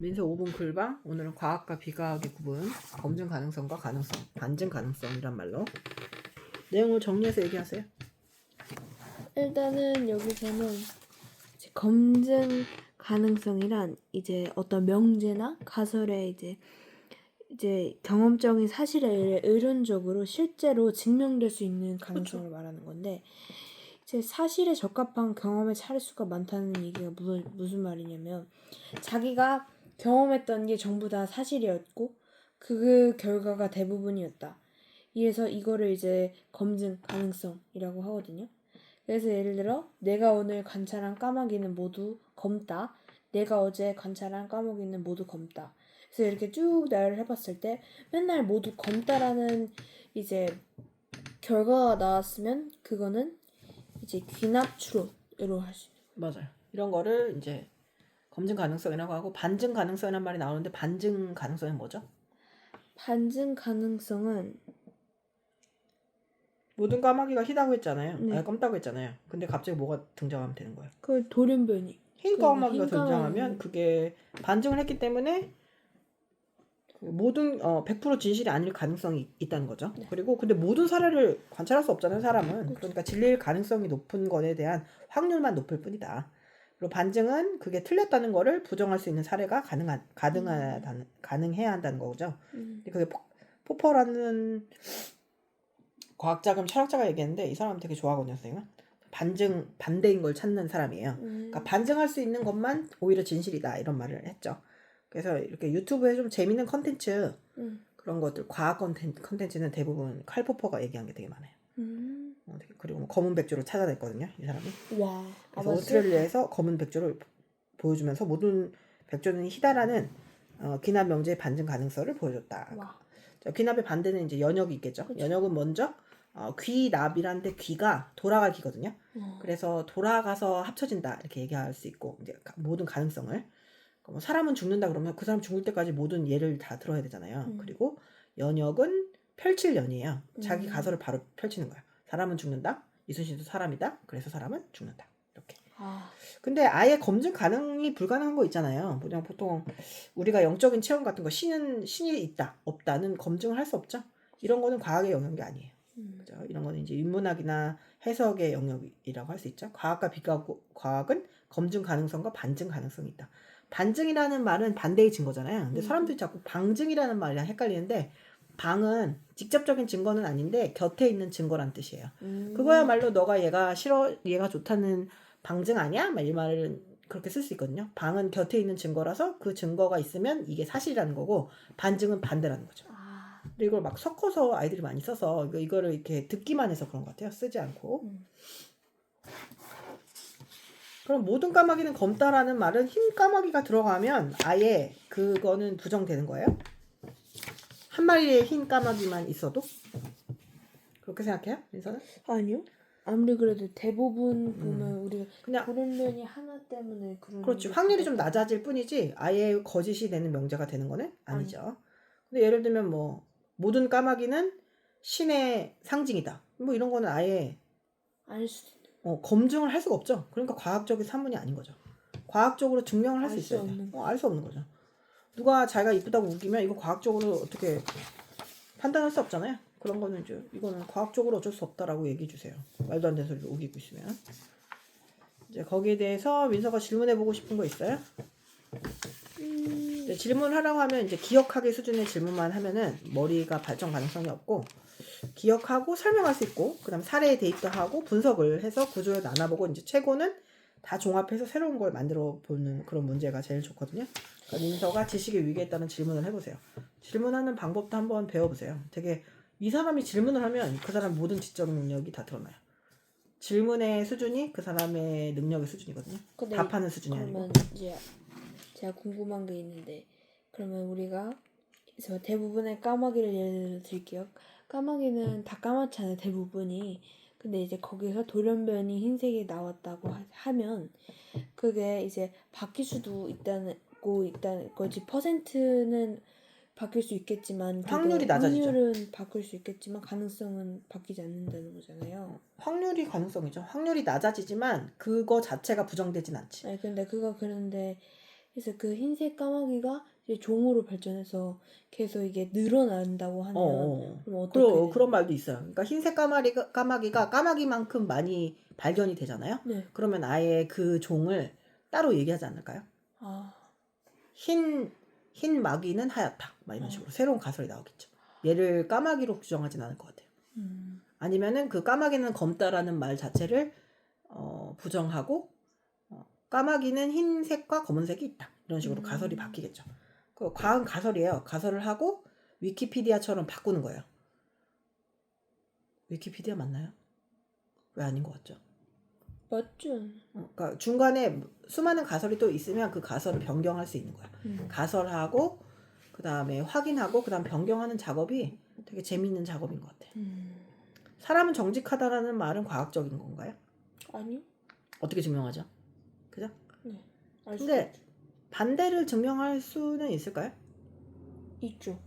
민서 5분 글방. 오늘은 과학과 비과학의 구분, 검증 가능성과 가능성, 반증 가능성이란 말로 내용을 정리해서 얘기하세요. 일단은 여기서는 이제 검증 가능성이란 이제 어떤 명제나 가설에 이제 경험적인 사실에 의론적으로 실제로 증명될 수 있는 가능성을 말하는 건데, 이제 사실에 적합한 경험의 차례수가 많다는 얘기가 무슨 말이냐면, 자기가 경험했던 게 전부 다 사실이었고 그 결과가 대부분이었다. 이래서 이거를 이제 검증 가능성이라고 하거든요. 그래서 예를 들어 내가 오늘 관찰한 까마귀는 모두 검다. 내가 어제 관찰한 까마귀는 모두 검다. 그래서 이렇게 쭉 나열을 해봤을 때 맨날 모두 검다라는 이제 결과가 나왔으면 그거는 이제 귀납 추론으로 할 수 있는. 맞아요. 이런 거를 이제 검증 가능성이라고 하고, 반증 가능성이라는 말이 나오는데 반증 가능성은 뭐죠? 반증 가능성은 모든 까마귀가 희다고 했잖아요. 네. 검다고 했잖아요. 근데 갑자기 뭐가 등장하면 되는 거예요. 그 돌연변이. 흰 까마귀가 등장하면 까마귀. 그게 반증을 했기 때문에 모든 100% 진실이 아닐 가능성이 있다는 거죠. 네. 그리고 근데 모든 사례를 관찰할 수 없잖아요, 사람은. 그렇죠. 그러니까 진리일 가능성이 높은 것에 대한 확률만 높을 뿐이다. 그리고 반증은 그게 틀렸다는 거를 부정할 수 있는 사례가 가능해야 한다는 거죠. 근데 그게 포퍼라는 과학자 겸 철학자가 얘기했는데, 이 사람 되게 좋아하거든요, 선생님은. 반대인 걸 찾는 사람이에요. 그러니까 반증할 수 있는 것만 오히려 진실이다, 이런 말을 했죠. 그래서 이렇게 유튜브에 좀 재밌는 컨텐츠, 그런 것들, 과학 컨텐츠는 대부분 칼 포퍼가 얘기한 게 되게 많아요. 그리고 뭐 검은 백조를 찾아냈거든요, 이 사람이. 와. 그래서 오스트레일리아에서 검은 백조를 보여주면서 모든 백조는 희다라는 귀납 명제의 반증 가능성을 보여줬다. 와. 자, 귀납의 반대는 이제 연역이 있겠죠. 그쵸. 연역은 먼저 귀납이란데 귀가 돌아갈 귀거든요. 그래서 돌아가서 합쳐진다, 이렇게 얘기할 수 있고, 이제 모든 가능성을. 뭐 사람은 죽는다 그러면 그 사람 죽을 때까지 모든 예를 다 들어야 되잖아요. 그리고 연역은 펼칠 연이에요. 자기 가설을 바로 펼치는 거야. 사람은 죽는다. 이순신도 사람이다. 그래서 사람은 죽는다. 이렇게. 근데 아예 검증 가능이 불가능한 거 있잖아요. 그냥 보통 우리가 영적인 체험 같은 거, 신이 있다, 없다는 검증을 할 수 없죠. 이런 거는 과학의 영역이 아니에요. 그죠? 이런 거는 이제 인문학이나 해석의 영역이라고 할 수 있죠. 과학과 비과학은 검증 가능성과 반증 가능성이 있다. 반증이라는 말은 반대의 증거잖아요. 근데 사람들이 자꾸 방증이라는 말이랑 헷갈리는데, 방은 직접적인 증거는 아닌데 곁에 있는 증거란 뜻이에요. 그거야말로 너가 얘가 싫어, 얘가 좋다는 방증 아니야? 막 이 말은 그렇게 쓸 수 있거든요. 방은 곁에 있는 증거라서 그 증거가 있으면 이게 사실이라는 거고, 반증은 반대라는 거죠. 근데 이걸 막 섞어서 아이들이 많이 써서 이거를 이렇게 듣기만 해서 그런 것 같아요. 쓰지 않고. 그럼 모든 까마귀는 검다라는 말은 흰 까마귀가 들어가면 아예 그거는 부정되는 거예요? 한 마리의 흰 까마귀만 있어도? 그렇게 생각해요? 민서는? 아니요. 아무리 그래도 대부분 보면 우리가 그냥 돌연변이 하나 때문에 그런. 그렇지. 확률이 좀 낮아질 뿐이지 아예 거짓이 되는 명제가 되는 거는 아니죠. 근데 예를 들면 뭐 모든 까마귀는 신의 상징이다, 뭐 이런 거는 아예 알 수. 검증을 할 수가 없죠. 그러니까 과학적인 산문이 아닌 거죠. 과학적으로 증명을 할 수 알 수 있어야 돼. 없는 알 수 없는 거죠. 누가 자기가 이쁘다고 우기면 이거 과학적으로 어떻게 판단할 수 없잖아요. 그런 거는 이제 이거는 과학적으로 어쩔 수 없다라고 얘기해 주세요. 말도 안 되는 소리를 우기고 있으면. 이제 거기에 대해서 민서가 질문해 보고 싶은 거 있어요? 이제 질문하라고 하면 이제 기억하기 수준의 질문만 하면은 머리가 발전 가능성이 없고, 기억하고 설명할 수 있고, 그다음 사례에 대입도 하고 분석을 해서 구조를 나눠보고, 이제 최고는 다 종합해서 새로운 걸 만들어 보는 그런 문제가 제일 좋거든요. 그러니까 민서가 지식의 위기에 따른 질문을 해보세요. 질문하는 방법도 한번 배워보세요. 되게 이 사람이 질문을 하면 그 사람 모든 지적 능력이 다 드러나요. 질문의 수준이 그 사람의 능력의 수준이거든요. 답하는 수준이 아니고. 그러면 이제 제가 궁금한 게 있는데, 그러면 우리가 그래서 대부분의 까마귀를 예를 들게요. 까마귀는 다 까맣잖아요, 대부분이. 근데 이제 거기서 돌연변이 흰색이 나왔다고 하면 그게 이제 바뀔 수도 있다는 거지. 퍼센트는 바뀔 수 있겠지만 확률이 낮아지죠. 확률은 바뀔 수 있겠지만 가능성은 바뀌지 않는다는 거잖아요. 확률이 가능성이죠. 확률이 낮아지지만 그거 자체가 부정되진 않지. 아니 근데 그런데 그래서 그 흰색 까마귀가 이제 종으로 발전해서 계속 이게 늘어난다고 하면 그럼 어떻게 되는 그런 말도 있어요. 그러니까 흰색 까마귀가 까마귀만큼 많이 발견이 되잖아요. 네. 그러면 아예 그 종을 따로 얘기하지 않을까요? 아, 흰 마귀는 하얗다. 막 이런 식으로 새로운 가설이 나오겠죠. 얘를 까마귀로 규정하진 않을 것 같아요. 아니면은 그 까마귀는 검다라는 말 자체를 부정하고 까마귀는 흰색과 검은색이 있다. 이런 식으로 가설이 바뀌겠죠. 그 과학은 가설이에요. 가설을 하고 위키피디아처럼 바꾸는 거예요. 위키피디아 맞나요? 왜 아닌 것 같죠? 맞죠. 그러니까 중간에 수많은 가설이 또 있으면 그 가설을 변경할 수 있는 거야. 가설하고 그 다음에 확인하고 그 다음 변경하는 작업이 되게 재미있는 작업인 것 같아. 사람은 정직하다라는 말은 과학적인 건가요? 아니요. 어떻게 증명하죠? 그죠? 네. 근데 반대를 증명할 수는 있을까요? 있죠.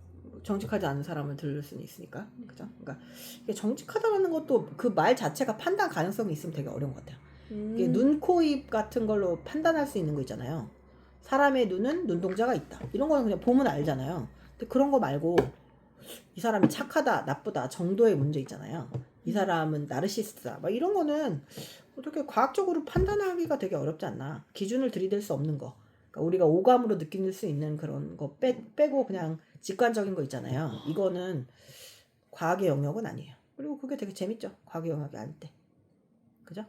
정직하지 않은 사람을 들을 수는 있으니까. 그죠? 그러니까 이게 정직하다라는 것도 그 말 자체가 판단 가능성이 있으면 되게 어려운 것 같아요. 이게 눈, 코, 입 같은 걸로 판단할 수 있는 거 있잖아요. 사람의 눈은 눈동자가 있다. 이런 거는 그냥 보면 알잖아요. 근데 그런 거 말고 이 사람이 착하다, 나쁘다 정도의 문제 있잖아요. 이 사람은 나르시스트다. 막 이런 거는 어떻게 과학적으로 판단하기가 되게 어렵지 않나. 기준을 들이댈 수 없는 거. 그러니까 우리가 오감으로 느낄 수 있는 그런 거 빼고 그냥 직관적인 거 있잖아요. 이거는 과학의 영역은 아니에요. 그리고 그게 되게 재밌죠. 과학의 영역이 아닐 때. 그죠?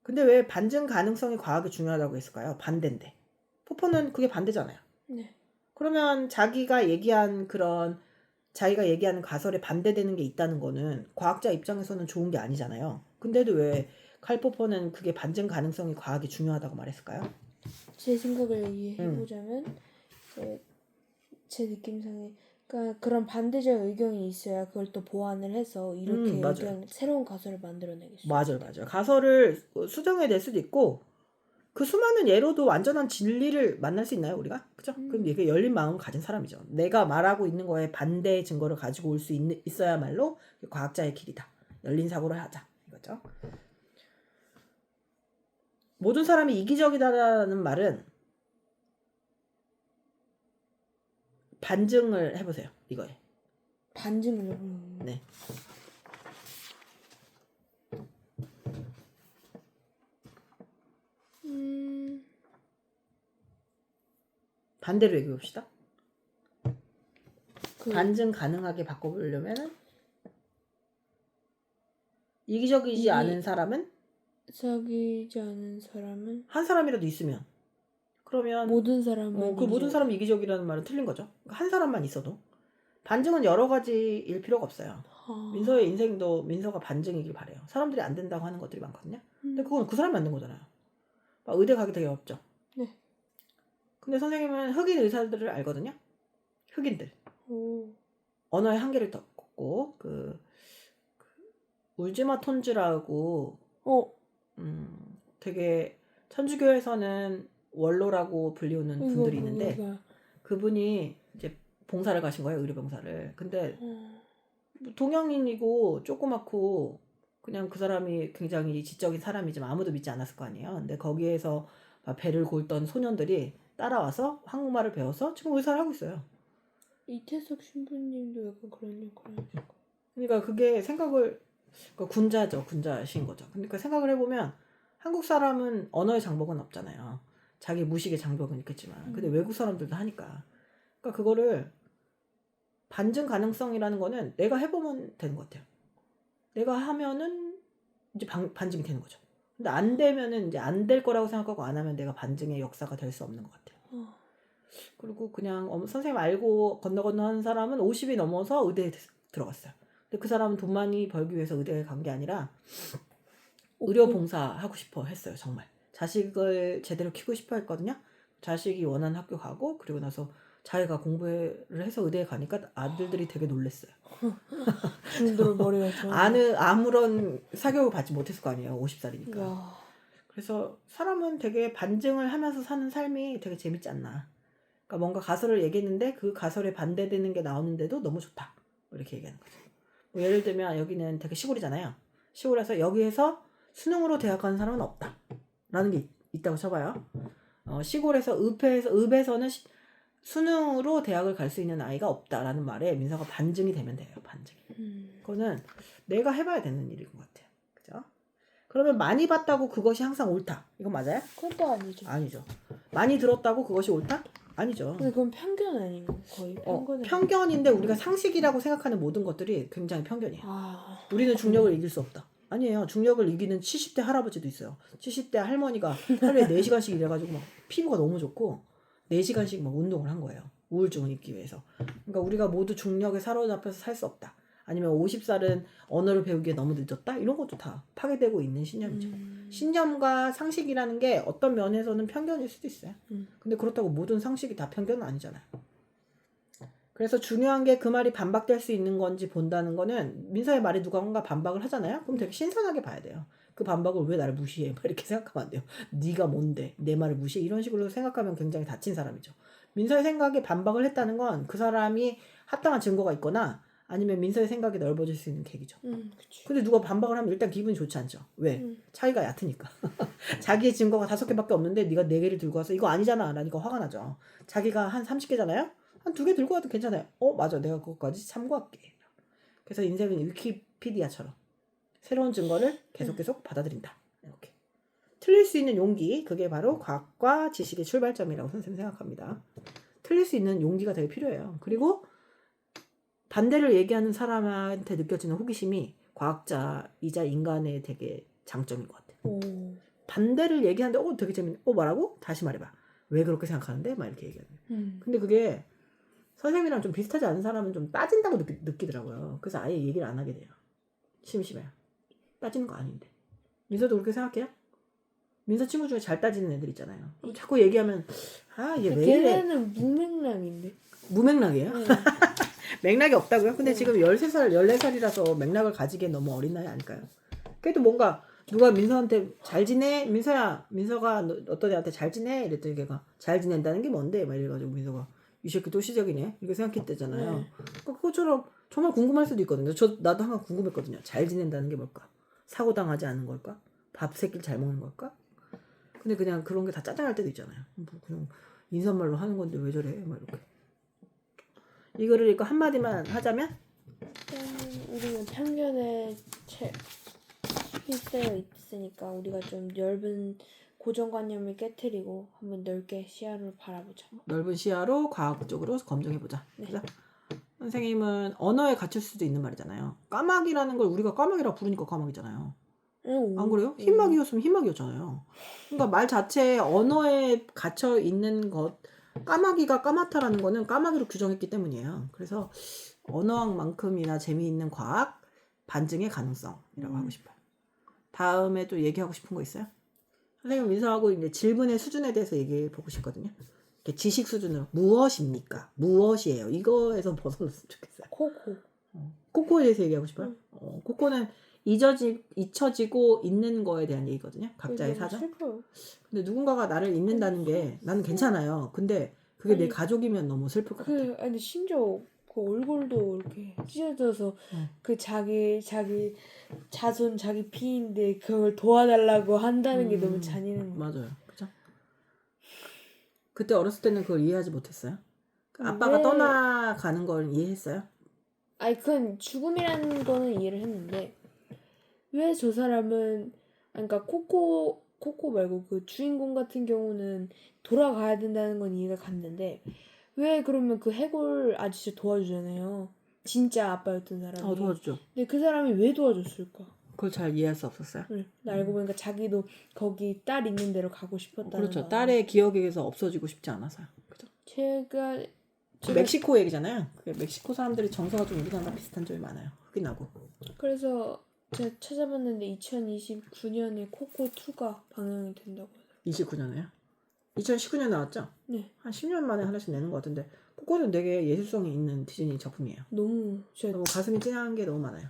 근데 왜 반증 가능성이 과학이 중요하다고 했을까요? 반대인데. 포포는 그게 반대잖아요. 네. 그러면 자기가 얘기하는 가설에 반대되는 게 있다는 거는 과학자 입장에서는 좋은 게 아니잖아요. 근데도 왜 칼포퍼는 그게 반증 가능성이 과학이 중요하다고 말했을까요? 제 생각을 얘기해보자면 제 느낌상에 그러니까 그런 반대적 의견이 있어야 그걸 또 보완을 해서 이렇게 맞아요. 새로운 가설을 만들어내겠어요. 맞아요. 가설을 수정해낼 수도 있고 그 수많은 예로도 완전한 진리를 만날 수 있나요, 우리가? 그죠? 그럼 이게 열린 마음을 가진 사람이죠. 내가 말하고 있는 거에 반대 증거를 가지고 올 수 있어야말로 과학자의 길이다. 열린 사고를 하자. 이거죠. 모든 사람이 이기적이다라는 말은 반증을 해보세요. 이거에. 반증을 해보는. 네. 반대로 얘기해 봅시다. 반증 가능하게 바꿔보려면은 이기적이지 않은 사람은 한 사람이라도 있으면 그러면 모든 사람은 그 모든 사람이 이기적이라는 말은 틀린 거죠. 한 사람만 있어도 반증은 여러 가지일 필요가 없어요. 민서의 인생도 민서가 반증이길 바래요. 사람들이 안 된다고 하는 것들이 많거든요. 근데 그건 그 사람이 만든 거잖아요. 막 의대 가기 되게 어렵죠. 네. 근데 선생님은 흑인 의사들을 알거든요. 흑인들. 언어의 한계를 덮고 울지마 톤즈라고 되게 천주교에서는 원로라고 불리우는 분들이 있는데 그분이 이제 봉사를 가신 거예요. 의료봉사를. 근데 동양인이고 조그맣고 그냥 그 사람이 굉장히 지적인 사람이지만 아무도 믿지 않았을 거 아니에요. 근데 거기에서 배를 골던 소년들이 따라와서 한국말을 배워서 지금 의사를 하고 있어요. 이태석 신부님도 약간 그런 역할을 하시고. 그러니까 그게 군자죠. 군자신 거죠. 그러니까 생각을 해보면 한국 사람은 언어의 장벽은 없잖아요. 자기 무식의 장벽은 있겠지만. 근데 외국 사람들도 하니까. 그러니까 그거를 반증 가능성이라는 거는 내가 해보면 되는 것 같아요. 내가 하면은 이제 반증이 되는 거죠. 근데 안 되면은 이제 안 될 거라고 생각하고 안 하면 내가 반증의 역사가 될 수 없는 것 같아요. 그리고 그냥 선생님 알고 건너 하는 사람은 50이 넘어서 의대에 들어갔어요. 근데 그 사람은 돈 많이 벌기 위해서 의대에 간 게 아니라 의료 봉사하고 싶어 했어요. 정말 자식을 제대로 키우고 싶어 했거든요. 자식이 원하는 학교 가고 그리고 나서 자기가 공부를 해서 의대에 가니까 아들들이 되게 놀랬어요. 중도를 머리가 있어. 아무런 사교육을 받지 못했을 거 아니에요. 50살이니까. 그래서 사람은 되게 반증을 하면서 사는 삶이 되게 재밌지 않나. 그러니까 뭔가 가설을 얘기했는데 그 가설에 반대되는 게 나오는데도 너무 좋다. 이렇게 얘기하는 거죠. 뭐 예를 들면 여기는 되게 시골이잖아요. 시골에서 여기에서 수능으로 대학 가는 사람은 없다. 라는 게 있다고 쳐봐요. 시골에서 읍에서는 수능으로 대학을 갈 수 있는 아이가 없다라는 말에 민서가 반증이 되면 돼요. 반증. 그거는 내가 해봐야 되는 일인 것 같아요. 그죠? 그러면 많이 봤다고 그것이 항상 옳다. 이건 맞아요? 그것도 아니죠. 아니죠. 많이 들었다고 그것이 옳다? 아니죠. 근데 그건 편견 아니면 거의 편견. 편견인데 우리가 상식이라고 생각하는 모든 것들이 굉장히 편견이에요. 우리는 중력을 이길 수 없다. 아니에요. 중력을 이기는 70대 할아버지도 있어요. 70대 할머니가 하루에 4시간씩 일해가지고 막 피부가 너무 좋고 4시간씩 막 운동을 한 거예요. 우울증을 잊기 위해서. 그러니까 우리가 모두 중력에 사로잡혀서 살 수 없다. 아니면 50살은 언어를 배우기에 너무 늦었다. 이런 것도 다 파괴되고 있는 신념이죠. 신념과 상식이라는 게 어떤 면에서는 편견일 수도 있어요. 근데 그렇다고 모든 상식이 다 편견은 아니잖아요. 그래서 중요한 게 그 말이 반박될 수 있는 건지 본다는 거는 민서의 말에 누군가 반박을 하잖아요. 그럼 되게 신선하게 봐야 돼요. 그 반박을 왜 나를 무시해? 막 이렇게 생각하면 안 돼요. 네가 뭔데? 내 말을 무시해? 이런 식으로 생각하면 굉장히 다친 사람이죠. 민서의 생각에 반박을 했다는 건 그 사람이 합당한 증거가 있거나 아니면 민서의 생각이 넓어질 수 있는 계기죠. 근데 누가 반박을 하면 일단 기분이 좋지 않죠. 왜? 차이가 얕으니까. 자기의 증거가 5개밖에 없는데 네가 4개를 들고 와서 이거 아니잖아 라니까 화가 나죠. 자기가 한 30개잖아요. 한 2개 들고 와도 괜찮아요. 맞아. 내가 그것까지 참고할게. 그래서 인생은 위키피디아처럼 새로운 증거를 계속 받아들인다. 이렇게. 틀릴 수 있는 용기, 그게 바로 과학과 지식의 출발점이라고 선생님 생각합니다. 틀릴 수 있는 용기가 되게 필요해요. 그리고 반대를 얘기하는 사람한테 느껴지는 호기심이 과학자이자 인간의 되게 장점인 것 같아요. 반대를 얘기하는데 되게 재밌네. 뭐라고? 다시 말해봐. 왜 그렇게 생각하는데? 막 이렇게 얘기하는. 근데 그게 선생님이랑 좀 비슷하지 않은 사람은 좀 따진다고 느끼더라고요. 그래서 아예 얘기를 안 하게 돼요. 심심해요. 따지는 거 아닌데. 민서도 그렇게 생각해요? 민서 친구 중에 잘 따지는 애들 있잖아요. 자꾸 얘기하면 얘 왜 이래? 걔네는 무맥락인데. 무맥락이에요? 맥락이 없다고요? 근데 지금 13살, 14살이라서 맥락을 가지기엔 너무 어린 나이 아닐까요? 그래도 뭔가 누가 민서한테 잘 지내? 민서가 어떤 애한테 잘 지내? 이랬더니 걔가 잘 지낸다는 게 뭔데? 막 이래가지고 민서가 이 새끼 또 시작이네? 이렇게 생각했대잖아요. 그것처럼 정말 궁금할 수도 있거든요. 나도 항상 궁금했거든요. 잘 지낸다는 게 뭘까? 사고 당하지 않는 걸까? 밥 새끼를 잘 먹는 걸까? 근데 그냥 그런 게 다 짜증날 때도 있잖아요. 그냥 인사말로 하는 건데 왜 저래? 막 이렇게. 이거를 읽고 한마디만 하자면? 우리는 편견에 휩싸여 있으니까 우리가 좀 넓은 고정관념을 깨트리고 한번 넓게 시야를 바라보자. 넓은 시야로 과학적으로 검증해보자. 그죠? 선생님은 언어에 갇힐 수도 있는 말이잖아요. 까마귀라는 걸 우리가 까마귀라고 부르니까 까마귀잖아요. 안 그래요? 흰막이었으면 흰막이었잖아요. 그러니까 말 자체에 언어에 갇혀 있는 것, 까마귀가 까맣다라는 거는 까마귀로 규정했기 때문이에요. 그래서 언어학만큼이나 재미있는 과학, 반증의 가능성이라고 하고 싶어요. 다음에 또 얘기하고 싶은 거 있어요? 선생님 민서하고 이제 질문의 수준에 대해서 얘기해 보고 싶거든요. 지식 수준으로 무엇입니까? 무엇이에요? 이거에서 벗어났으면 좋겠어요. 코코에 대해서 얘기하고 싶어요. 코코는 잊혀지고 있는 거에 대한 얘기거든요. 각자의 사정. 슬퍼요. 근데 누군가가 나를 잊는다는 게 나는 괜찮아요. 근데 그게 내 가족이면 너무 슬플 것 같아. 아니 심지어 그 얼굴도 이렇게 찢어져서 그 자기 자손 자기 피인데 그걸 도와달라고 한다는 게 너무 잔인한. 맞아요. 그죠? 그때 어렸을 때는 그걸 이해하지 못했어요. 아빠가 떠나가는 걸 이해했어요? 아니 그건 죽음이라는 거는 이해를 했는데 왜 저 사람은 그러니까 코코 말고 그 주인공 같은 경우는 돌아가야 된다는 건 이해가 갔는데 왜 그러면 그 해골 아저씨 도와주잖아요. 진짜 아빠였던 사람이. 도와주죠. 근데 그 사람이 왜 도와줬을까? 그걸 잘 이해할 수 없었어요? 알고 보니까 자기도 거기 딸 있는 데로 가고 싶었다는 그렇죠. 딸의 기억에서 없어지고 싶지 않아서요. 그죠? 제가 멕시코 얘기잖아요. 멕시코 사람들이 정서가 좀 우리나라 비슷한 점이 많아요. 흑인하고. 그래서 제가 찾아봤는데 2029년에 코코2가 방영이 된다고 해요. 29년에요? 2019년 나왔죠? 네. 한 10년 만에 하나씩 내는 것 같은데 코코는 되게 예술성이 있는 디즈니 작품이에요. 너무 가슴이 찡한 게 너무 많아요.